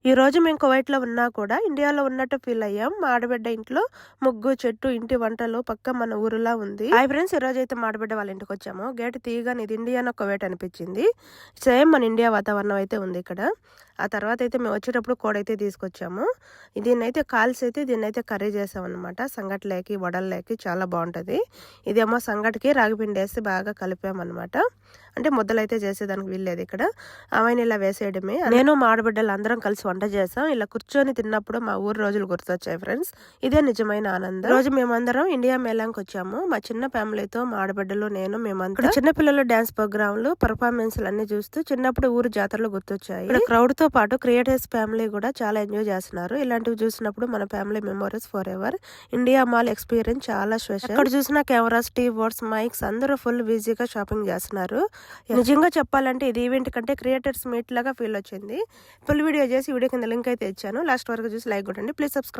ఈ రోజు మేము కువైట్‌లో ఉన్నా కూడా ఇండియాలో ఉన్నట్టు ఫీల్ అయ్యాం. మా ఆడబిడ్డ ఇంట్లో ముగ్గు, చెట్టు, ఇంటి వంటలు పక్కా మన ఊరులా ఉంది. హాయ్ ఫ్రెండ్స్, ఈ రోజైతే మా ఆడబిడ్డ వాళ్ళ ఇంటికొచ్చాము. గేట్ తీయగానే ఇది ఇండియానో కువైట్ అనిపించింది. సేమ్ మన ఇండియా వాతావరణం అయితే ఉంది ఇక్కడ. ఆ తర్వాత అయితే మేము వచ్చేటప్పుడు కోడైతే తీసుకొచ్చాము. దీన్నైతే కాల్సి అయితే దీన్నైతే కర్రీ చేసామన్నమాట. సంగట్లేకి, వడల్లేకి చాలా బాగుంటుంది. ఇదేమో సంగటికి రాగిపిండి వేసి బాగా కలిపామన్నమాట. అంటే ముద్దలైతే చేసేదానికి వీల్లేదు ఇక్కడ. అవన్నీ ఇలా వేసేయడమే. నేను మా ఆడబిడ్డలు అందరం కలిసి వంట చేసాం. ఇలా కూర్చొని తిన్నప్పుడు మా ఊరు రోజులు గుర్తొచ్చాయి ఫ్రెండ్స్. ఇదే నిజమైన ఆనందం. రోజు మేమందరం ఇండియా మేళానికి వచ్చాము. మా చిన్న ఫ్యామిలీతో మా ఆడబిడ్డలు, నేను, మేమందరం చిన్నపిల్లలు డాన్స్ ప్రోగ్రాంలు, పర్ఫార్మెన్స్లు అన్ని చూస్తూ చిన్నప్పుడు ఊరు జాతరలు గుర్తొచ్చాయి. ఇక్కడ క్రౌడ్ తో పాటు క్రియేటర్స్ ఫ్యామిలీ కూడా చాలా ఎంజాయ్ చేస్తున్నారు. ఇలాంటివి చూసినప్పుడు మన family memories for ever. India mall experience చాలా స్పెషల్. ఇక్కడ చూసిన కెమెరాస్, టీవర్స్, మైక్స్ అందరూ ఫుల్ బిజీగా షాపింగ్ చేస్తున్నారు. నిజంగా చెప్పాలంటే ఇది ఈవెంట్ కంటే క్రియేటర్స్ మీట్ లాగా ఫీల్ వచ్చింది. ఫుల్ వీడియో చేసి వీడియో కింద లింక్ అయితే ఇచ్చాను. లాస్ట్ వరకు చూసి లైక్ కొట్టండి. Please subscribe.